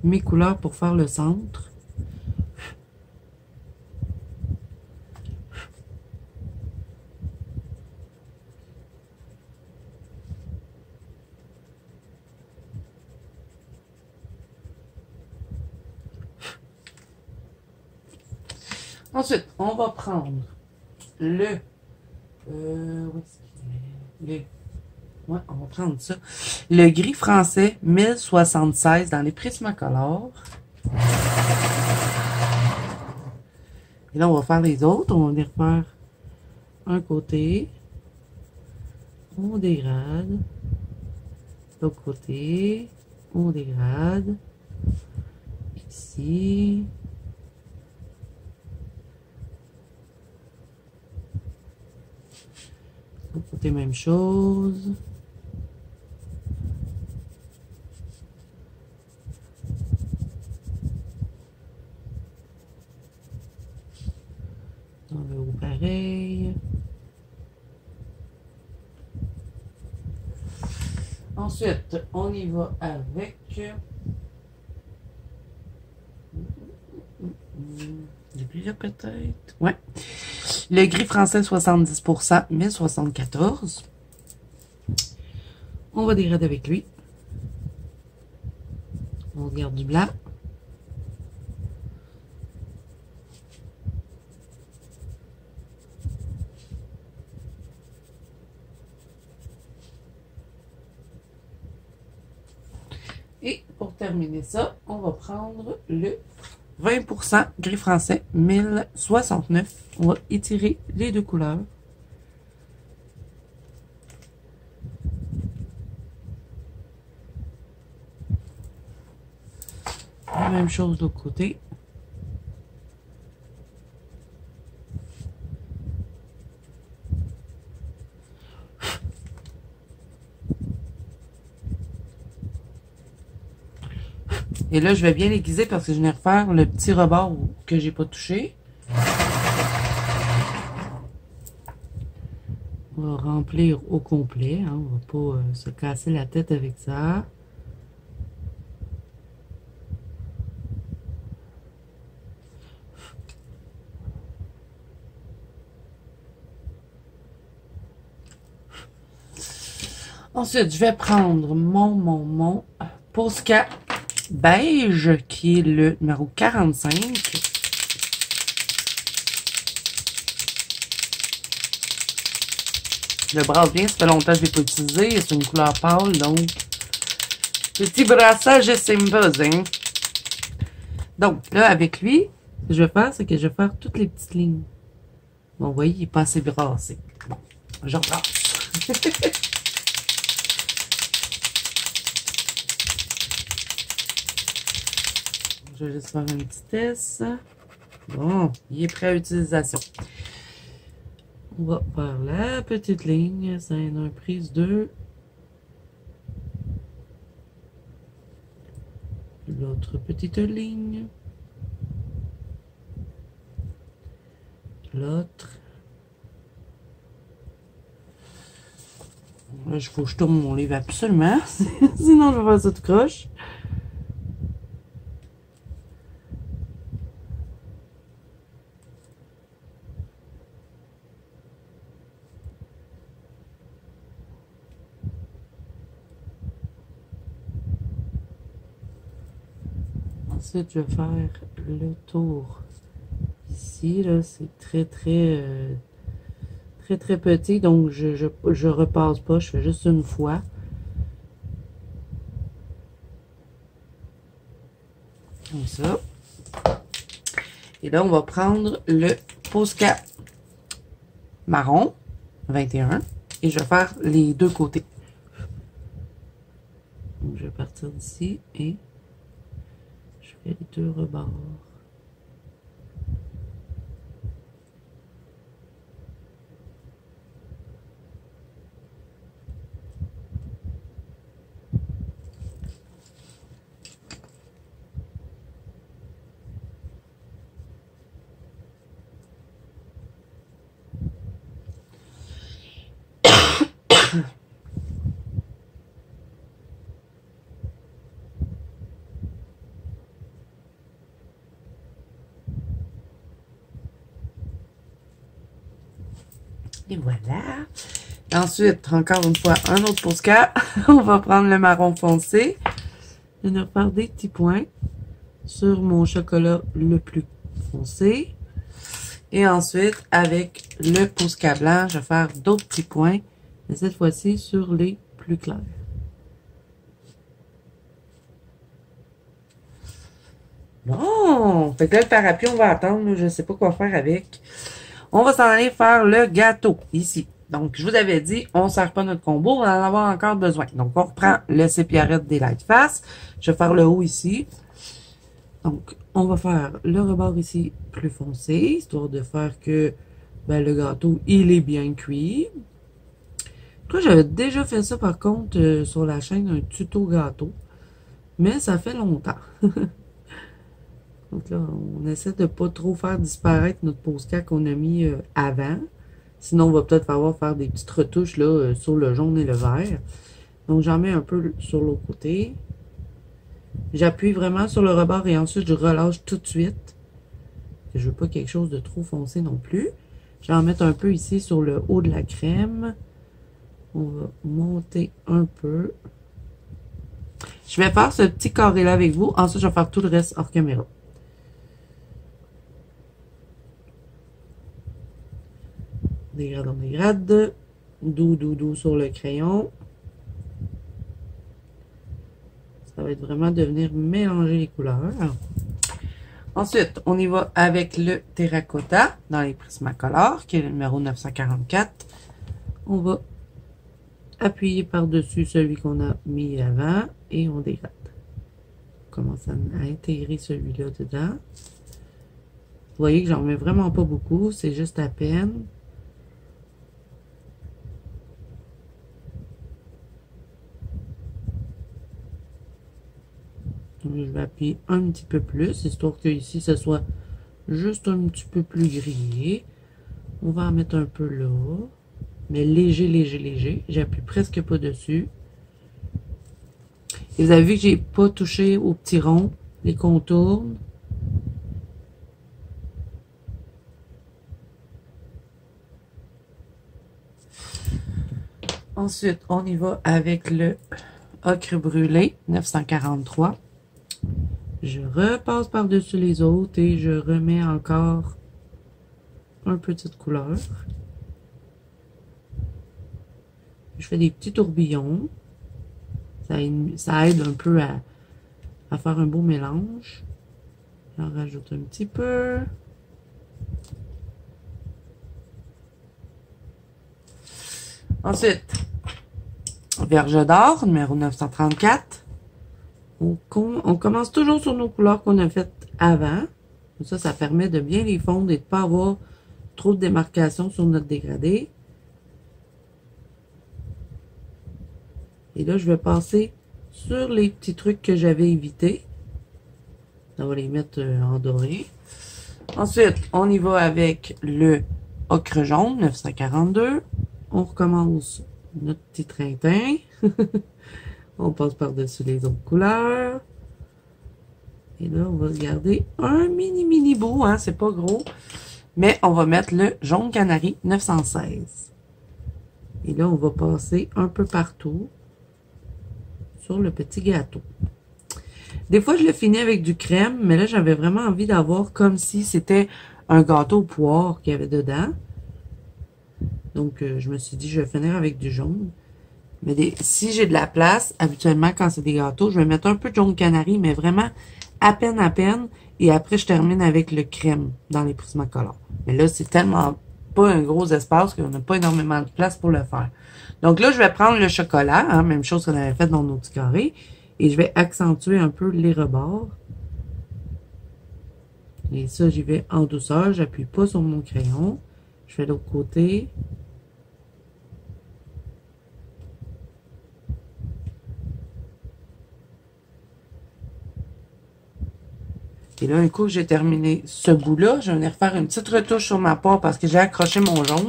mes couleurs pour faire le centre. Ensuite, on va prendre le... où est-ce qu'il est? Ouais, on va prendre ça. Le gris français 1076 dans les Prismacolor. Et là, on va faire les autres. On va venir faire un côté. On dégrade. L'autre côté. On dégrade. Ici. L'autre côté, même chose. Dans le haut, pareil. Ensuite, on y va avec depuis là peut-être. Ouais. Le gris français 70%, 1074. On va dégrader avec lui. On garde du blanc. Et pour terminer ça, on va prendre le 20% gris français 1069. On va étirer les deux couleurs. La même chose de l'autre côté. Et là, je vais bien l'aiguiser parce que je vais refaire le petit rebord que j'ai pas touché. On va remplir au complet. Hein, on va pas se casser la tête avec ça. Ensuite, je vais prendre mon Posca beige, qui est le numéro 45. Le brasse bien, ça fait longtemps que je ne l'ai pas utilisé. C'est une couleur pâle, donc petit brassage est sympa, hein. Donc, là, avec lui, ce que je vais faire, c'est que je vais faire toutes les petites lignes. Bon, vous voyez, il n'est pas assez brassé. Bon, je rebrasse. Je vais juste faire un petit test. Bon, il est prêt à utilisation. On va faire la petite ligne, scène 1, prise 2. L'autre petite ligne. L'autre. Là, il faut que je tourne mon livre absolument. Sinon, je vais faire ça tout croche. Ensuite, je vais faire le tour ici. Là, c'est très petit, donc je repasse pas, je fais juste une fois. Comme ça. Et là, on va prendre le Posca marron 21 et je vais faire les deux côtés. Donc, je vais partir d'ici et je fais les deux rebords. Et voilà. Ensuite, encore une fois, un autre Posca. On va prendre le marron foncé. Je vais faire des petits points sur mon chocolat le plus foncé. Et ensuite, avec le Posca blanc, je vais faire d'autres petits points. Mais cette fois-ci, sur les plus clairs. Bon! Fait que là, le parapluie, on va attendre. Je ne sais pas quoi faire avec. On va s'en aller faire le gâteau, ici. Donc, je vous avais dit, on ne sert pas notre combo, on va en avoir encore besoin. Donc, on reprend le sépiarette des Light Face. Je vais faire le haut ici. Donc, on va faire le rebord ici plus foncé, histoire de faire que ben, le gâteau, il est bien cuit. Toi, j'avais déjà fait ça, par contre, sur la chaîne, un tuto gâteau. Mais ça fait longtemps. Donc là, on essaie de pas trop faire disparaître notre Posca qu'on a mis avant. Sinon, on va peut-être falloir faire des petites retouches là, sur le jaune et le vert. Donc, j'en mets un peu sur l'autre côté. J'appuie vraiment sur le rebord et ensuite, je relâche tout de suite. Je veux pas quelque chose de trop foncé non plus. Je vais en mettre un peu ici sur le haut de la crème. On va monter un peu. Je vais faire ce petit carré-là avec vous. Ensuite, je vais faire tout le reste hors caméra. Dégrade, on dégrade. Doux, doux, doux sur le crayon. Ça va être vraiment de venir mélanger les couleurs. Ensuite, on y va avec le terracotta dans les Prismacolor, qui est le numéro 944. On va appuyer par-dessus celui qu'on a mis avant et on dégrade. On commence à intégrer celui-là dedans. Vous voyez que j'en mets vraiment pas beaucoup, c'est juste à peine. Je vais appuyer un petit peu plus, histoire que ici, ce soit juste un petit peu plus grillé. On va en mettre un peu là. Mais léger, léger, léger. J'appuie presque pas dessus. Et vous avez vu que j'ai pas touché aux petits ronds, les contours. Ensuite, on y va avec le ocre brûlé 943. Je repasse par-dessus les autres et je remets encore un peu de couleur. Je fais des petits tourbillons. Ça aide un peu à faire un beau mélange. J'en rajoute un petit peu. Ensuite, Verge d'or, numéro 934. On commence toujours sur nos couleurs qu'on a faites avant. Ça permet de bien les fondre et de ne pas avoir trop de démarcation sur notre dégradé. Et là, je vais passer sur les petits trucs que j'avais évités. On va les mettre en doré. Ensuite, on y va avec le ocre jaune, 942. On recommence notre petit trintin. On passe par-dessus les autres couleurs. Et là, on va garder un mini bout, hein, c'est pas gros. Mais on va mettre le jaune canari 916. Et là, on va passer un peu partout sur le petit gâteau. Des fois, je le finis avec du crème, mais là, j'avais vraiment envie d'avoir comme si c'était un gâteau au poire qu'il y avait dedans. Donc, je me suis dit, je vais finir avec du jaune. Mais si j'ai de la place, habituellement, quand c'est des gâteaux, je vais mettre un peu de jaune canari, mais vraiment à peine. Et après, je termine avec le crème dans les Prismacolor. Mais là, c'est tellement pas un gros espace qu'on n'a pas énormément de place pour le faire. Donc là, je vais prendre le chocolat, hein, même chose qu'on avait fait dans nos petits carrés. Et je vais accentuer un peu les rebords. Et ça, j'y vais en douceur. J'appuie pas sur mon crayon. Je fais l'autre côté. Et là, un coup, j'ai terminé ce bout-là. Je vais venir faire une petite retouche sur ma part parce que j'ai accroché mon jaune.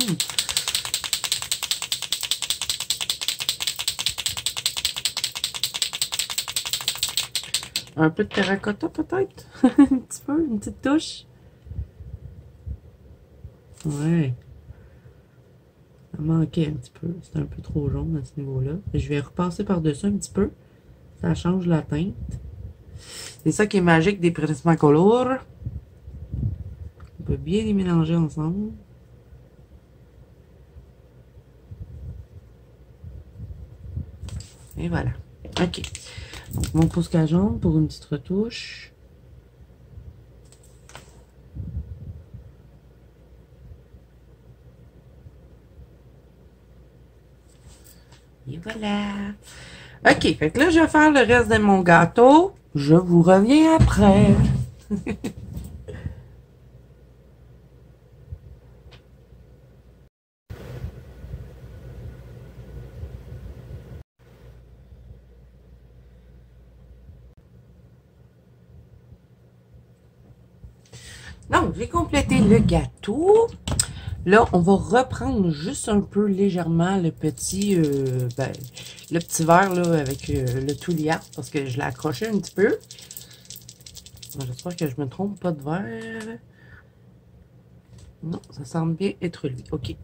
Un peu de terracotta, peut-être? Un petit peu, une petite touche. Ouais. Ça manquait un petit peu. C'était un peu trop jaune à ce niveau-là. Je vais repasser par-dessus un petit peu. Ça change la teinte. C'est ça qui est magique des Prismacolor. On peut bien les mélanger ensemble. Et voilà. OK. Donc, mon Posca jaune pour une petite retouche. Et voilà. OK. Fait que là, je vais faire le reste de mon gâteau. Je vous reviens après. Donc, j'ai complété le gâteau. Là, on va reprendre juste un peu légèrement le petit verre là, avec le Touliat parce que je l'ai accroché un petit peu. J'espère que je me trompe pas de verre. Non, ça semble bien être lui. OK.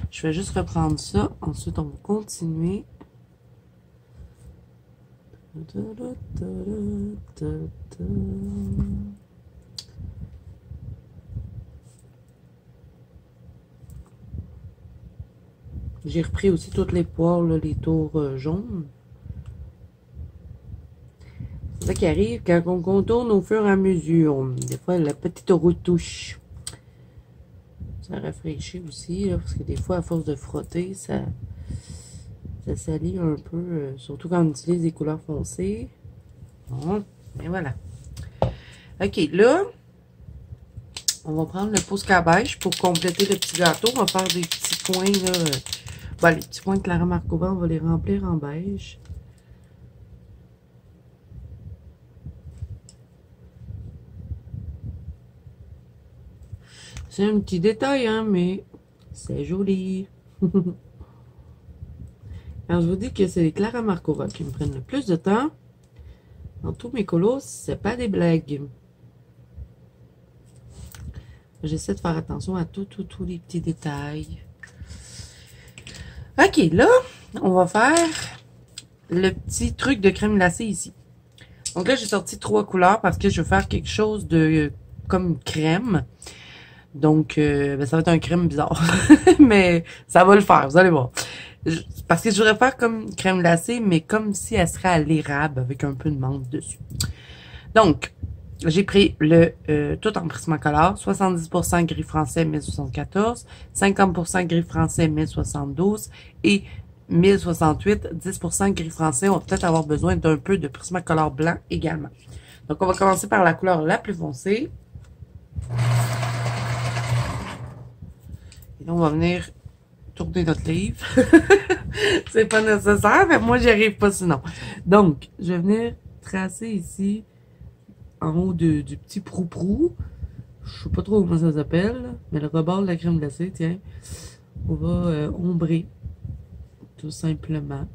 Je vais juste reprendre ça. Ensuite, on va continuer. J'ai repris aussi toutes les poires, là, les tours jaunes. C'est ça qui arrive quand on contourne au fur et à mesure. Des fois, la petite retouche. Ça rafraîchit aussi, là, parce que des fois, à force de frotter, ça salit un peu, surtout quand on utilise des couleurs foncées. Bon, et voilà. OK, là, on va prendre le Posca beige pour compléter le petit gâteau. On va faire des petits points, là. Bon, les petits points de Clara Markova, on va les remplir en beige. C'est un petit détail, hein, mais c'est joli. Alors, je vous dis que c'est les Clara Markova qui me prennent le plus de temps. Dans tous mes colos, c'est pas des blagues. J'essaie de faire attention à tous les petits détails. OK, là, on va faire le petit truc de crème glacée ici. Donc là, j'ai sorti 3 couleurs parce que je veux faire quelque chose de comme crème. Donc, ça va être un crème bizarre. Mais ça va le faire, vous allez voir. Parce que je voudrais faire comme crème glacée, mais comme si elle serait à l'érable avec un peu de menthe dessus. Donc, j'ai pris le tout en Prismacolor, 70% gris français 1074, 50% gris français 1072 et 1068, 10% gris français. On va peut-être avoir besoin d'un peu de Prismacolor blanc également. Donc, on va commencer par la couleur la plus foncée. Et là, on va venir tourner notre livre. C'est pas nécessaire, mais moi, j'y arrive pas sinon. Donc, je vais venir tracer ici, en haut du petit prou-prou. Je sais pas trop comment ça s'appelle, mais le rebord de la crème glacée, tiens. On va ombrer, tout simplement.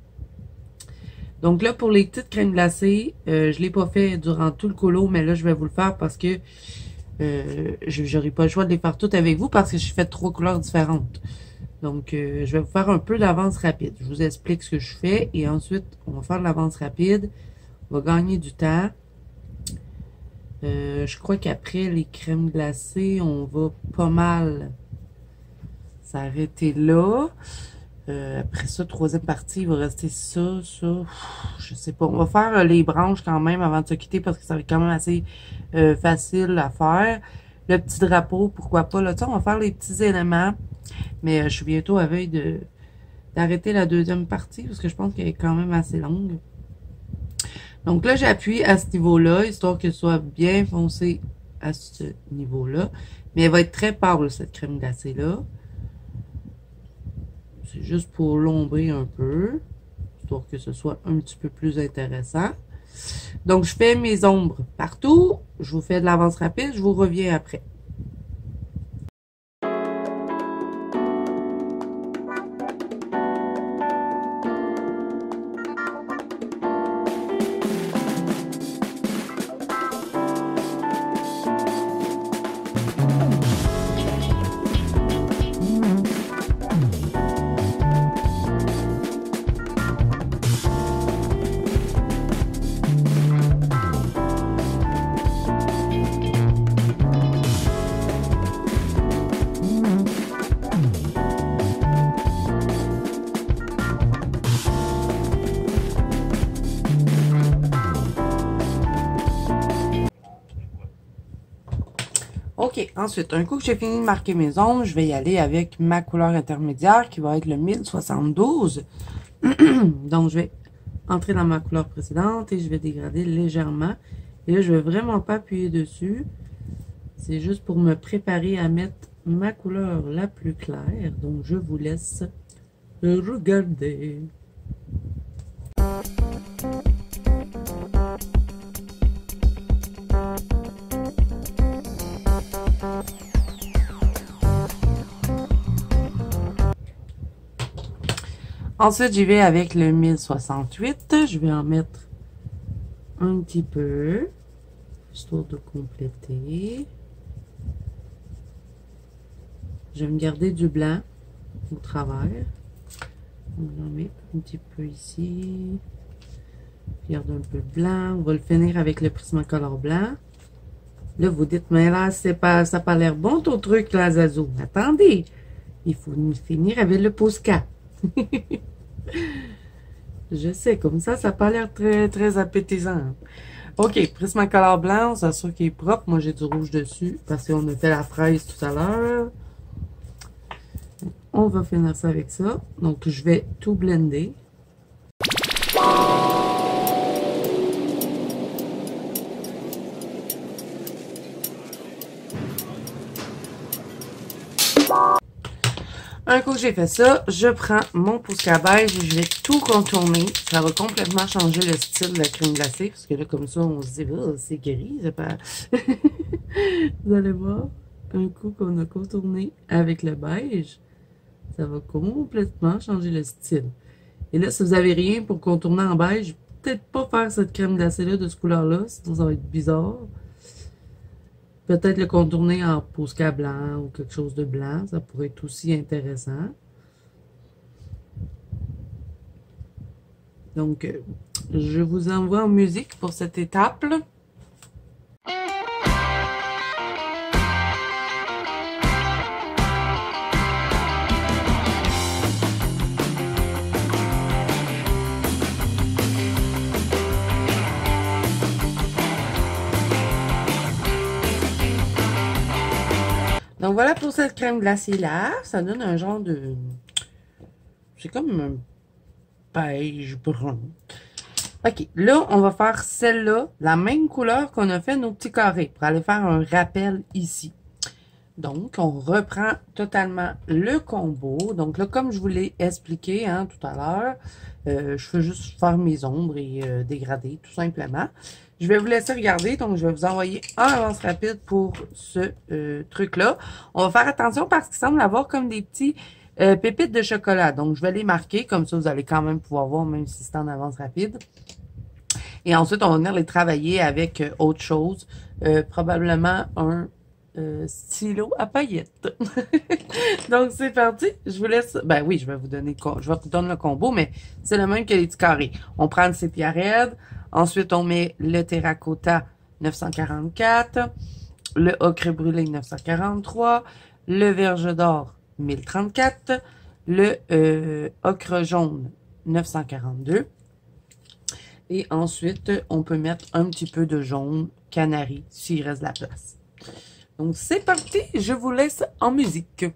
Donc là, pour les petites crèmes glacées, je l'ai pas fait durant tout le colo, mais là, je vais vous le faire parce que j'aurai pas le choix de les faire toutes avec vous parce que je fais 3 couleurs différentes. Donc, je vais vous faire un peu d'avance rapide. Je vous explique ce que je fais et ensuite, on va faire de l'avance rapide. On va gagner du temps. Je crois qu'après les crèmes glacées, on va pas mal s'arrêter là. Après ça, troisième partie, il va rester ça. Je sais pas. On va faire les branches quand même avant de se quitter parce que ça va être quand même assez facile à faire. Le petit drapeau, pourquoi pas. Là, on va faire les petits éléments. Mais je suis bientôt à veille d'arrêter la deuxième partie parce que je pense qu'elle est quand même assez longue. Donc là, j'appuie à ce niveau-là, histoire qu'elle soit bien foncée à ce niveau-là. Mais elle va être très pâle, cette crème glacée-là. C'est juste pour l'ombrer un peu, histoire que ce soit un petit peu plus intéressant. Donc, je fais mes ombres partout. Je vous fais de l'avance rapide. Je vous reviens après. Ensuite, un coup que j'ai fini de marquer mes ombres, je vais y aller avec ma couleur intermédiaire qui va être le 1072. Donc, je vais entrer dans ma couleur précédente et je vais dégrader légèrement. Et là, je ne vais vraiment pas appuyer dessus. C'est juste pour me préparer à mettre ma couleur la plus claire. Donc, je vous laisse regarder. Ensuite, j'y vais avec le 1068. Je vais en mettre un petit peu, histoire de compléter. Je vais me garder du blanc au travers. On en met un petit peu ici. Garde un peu de blanc. On va le finir avec le Prismacolor blanc. Là, vous dites, mais là, ça n'a pas l'air bon ton truc, là, Zazo. Attendez, il faut finir avec le Posca. Je sais, comme ça n'a pas l'air très, très appétissant. OK, Prismacolor blanc, on s'assure qu'il est propre. Moi, j'ai du rouge dessus parce qu'on a fait la fraise tout à l'heure. On va finir ça avec ça. Donc, je vais tout blender. Un coup que j'ai fait ça, je prends mon Posca beige et je vais tout contourner. Ça va complètement changer le style de la crème glacée. Parce que là, comme ça, on se dit, oh, c'est gris, c'est pas... Vous allez voir, un coup qu'on a contourné avec le beige, ça va complètement changer le style. Et là, si vous n'avez rien pour contourner en beige, peut-être pas faire cette crème glacée-là de ce couleur-là, sinon ça va être bizarre. Peut-être le contourner en Posca blanc ou quelque chose de blanc. Ça pourrait être aussi intéressant. Donc, je vous envoie en musique pour cette étape. Donc, voilà pour cette crème glacée-là. Ça donne un genre de... C'est comme un beige brun. OK, là, on va faire celle-là, la même couleur qu'on a fait nos petits carrés, pour aller faire un rappel ici. Donc, on reprend totalement le combo. Donc là, comme je vous l'ai expliqué hein, tout à l'heure, je fais juste faire mes ombres et dégrader, tout simplement. Je vais vous laisser regarder, donc je vais vous envoyer un avance rapide pour ce truc-là. On va faire attention parce qu'il semble avoir comme des petits pépites de chocolat. Donc, je vais les marquer, comme ça vous allez quand même pouvoir voir, même si c'est en avance rapide. Et ensuite, on va venir les travailler avec autre chose, probablement un stylo à paillettes. Donc, c'est parti. Je vous laisse... Ben oui, je vais vous donner le combo, mais c'est le même que les petits carrés. On prend le sépia raide. Ensuite, on met le terracotta 944, le ocre brûlé 943, le verge d'or 1034, le ocre jaune 942. Et ensuite, on peut mettre un petit peu de jaune canari s'il reste de la place. Donc, c'est parti. Je vous laisse en musique.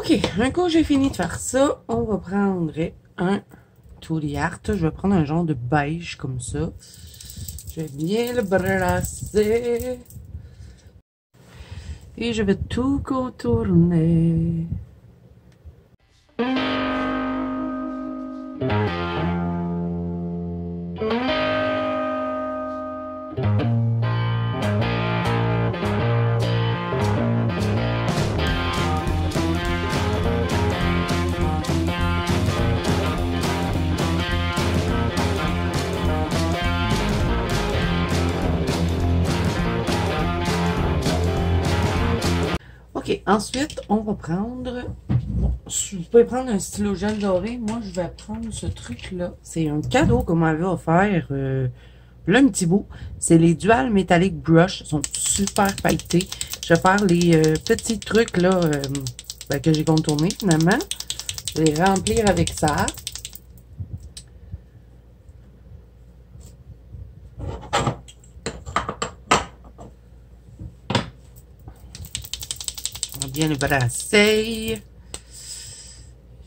OK, un coup j'ai fini de faire ça, on va prendre un Toolie Art. Je vais prendre un genre de beige comme ça. Je vais bien le brasser. Et je vais tout contourner. OK, ensuite, on va prendre... Bon, vous pouvez prendre un stylo gel doré. Moi, je vais prendre ce truc-là. C'est un cadeau qu'on m'avait offert là, un petit bout. C'est les Dual Metallic Brush. Ils sont super pailletés. Je vais faire les petits trucs là ben, que j'ai contournés finalement. Je vais les remplir avec ça. On va bien le brasser.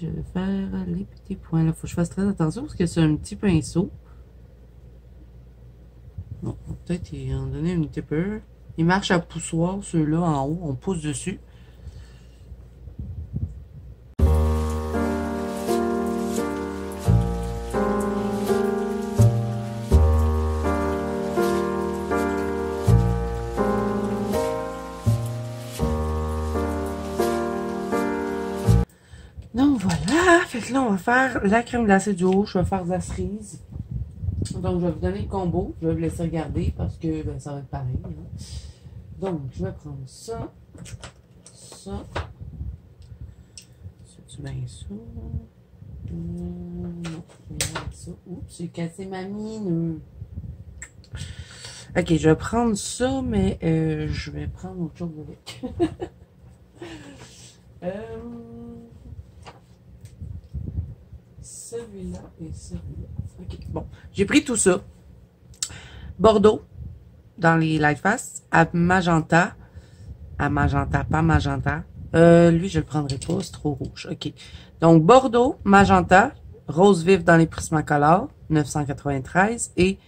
Je vais faire les petits points. Là, faut que je fasse très attention parce que c'est un petit pinceau. Bon, peut-être en donner un petit peu. Il marche à poussoir, ceux-là en haut. On pousse dessus. Donc voilà, fait que là on va faire la crème glacée du haut, je vais faire de la cerise. Donc je vais vous donner le combo, je vais vous laisser regarder parce que ben, ça va être pareil. Hein. Donc je vais prendre ça, ça, c'est-tu bien ça? Non, je vais mettre ça. Oups, j'ai cassé ma mine. Ok, je vais prendre ça, mais je vais prendre autre chose avec. Celui-là et celui-là. OK, bon. J'ai pris tout ça. Bordeaux, dans les Lightfast, à magenta. À magenta, pas magenta. Lui, je le prendrai pas, c'est trop rouge. OK. Donc, Bordeaux, magenta, rose vif dans les Prismacolor, 993. Et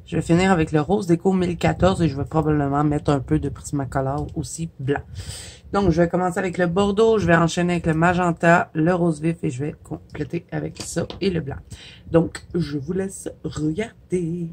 je vais finir avec le rose déco 1014 et je vais probablement mettre un peu de Prismacolor aussi blanc. Donc, je vais commencer avec le bordeaux, je vais enchaîner avec le magenta, le rose vif et je vais compléter avec ça et le blanc. Donc, je vous laisse regarder.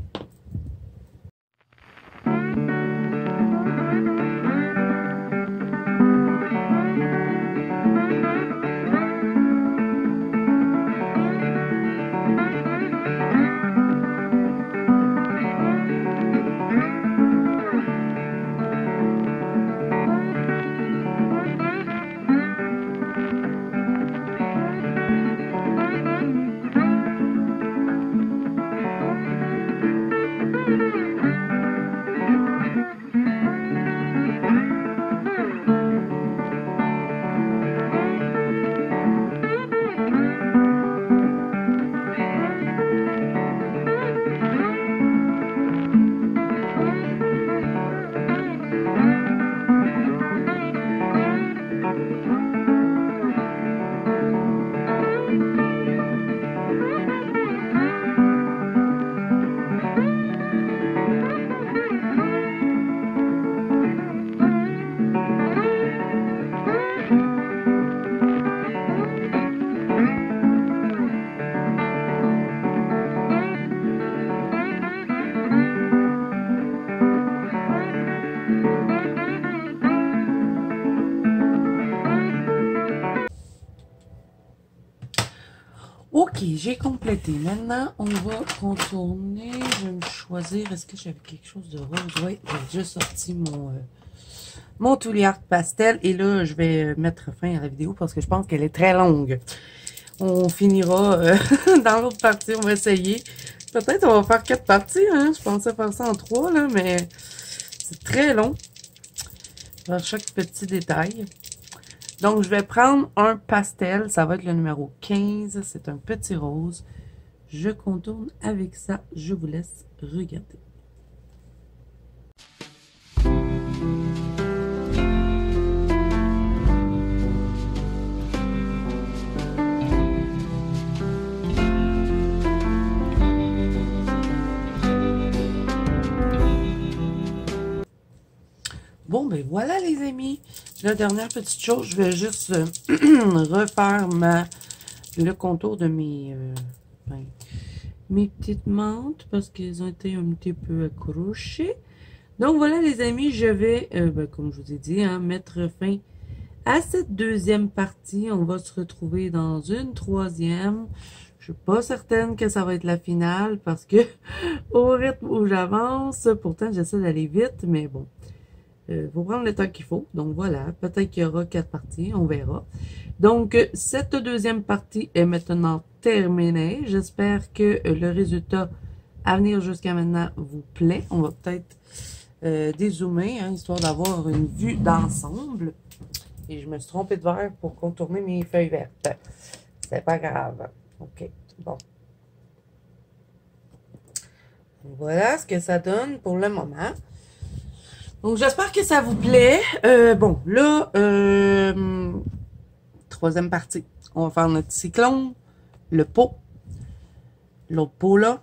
OK, j'ai complété. Maintenant, on va contourner. Je vais me choisir. Est-ce que j'avais quelque chose de rose? Oui, j'ai déjà sorti mon Toolie Art pastel. Et là, je vais mettre fin à la vidéo parce que je pense qu'elle est très longue. On finira dans l'autre partie. On va essayer. Peut-être on va faire 4 parties. Hein? Je pensais faire ça en 3, là, mais c'est très long. Dans chaque petit détail. Donc, je vais prendre un pastel. Ça va être le numéro 15. C'est un petit rose. Je contourne avec ça. Je vous laisse regarder. ben voilà les amis. La dernière petite chose, je vais juste refaire le contour de mes petites menthes parce qu'elles ont été un petit peu accrochées. Donc voilà les amis, je vais, comme je vous ai dit, hein, mettre fin à cette deuxième partie. On va se retrouver dans une troisième. Je suis pas certaine que ça va être la finale parce que au rythme où j'avance, pourtant j'essaie d'aller vite, mais bon, faut prendre le temps qu'il faut. Donc voilà, peut-être qu'il y aura 4 parties, on verra. Donc cette deuxième partie est maintenant terminée. J'espère que le résultat à venir jusqu'à maintenant vous plaît. On va peut-être dézoomer, hein, histoire d'avoir une vue d'ensemble. Et je me suis trompée de verre pour contourner mes feuilles vertes. C'est pas grave. OK, bon. Voilà ce que ça donne pour le moment. Donc, j'espère que ça vous plaît. Bon, là, troisième partie. On va faire notre cyclone, le pot, l'autre pot là,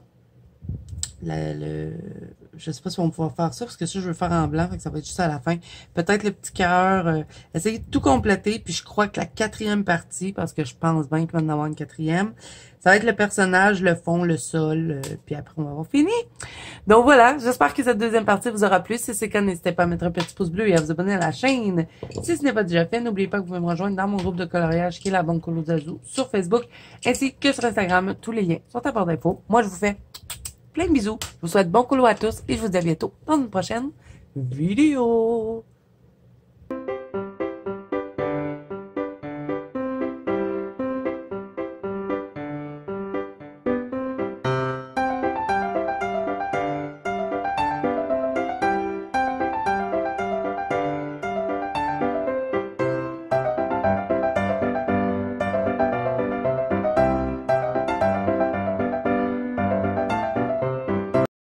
je sais pas si on va pouvoir faire ça, parce que ça, je veux faire en blanc, fait que ça va être juste à la fin. Peut-être le petit cœur, essayer de tout compléter, puis je crois que la quatrième partie, parce que je pense bien qu'il va y en avoir une quatrième, ça va être le personnage, le fond, le sol, puis après, on va avoir fini. Donc voilà, j'espère que cette deuxième partie vous aura plu. Si c'est le cas, n'hésitez pas à mettre un petit pouce bleu et à vous abonner à la chaîne. Si ce n'est pas déjà fait, n'oubliez pas que vous pouvez me rejoindre dans mon groupe de coloriage qui est la Bonne Colo Zazou sur Facebook, ainsi que sur Instagram. Tous les liens sont à barre d'infos. Moi, je vous fais plein de bisous. Je vous souhaite bon colo à tous et je vous dis à bientôt dans une prochaine vidéo.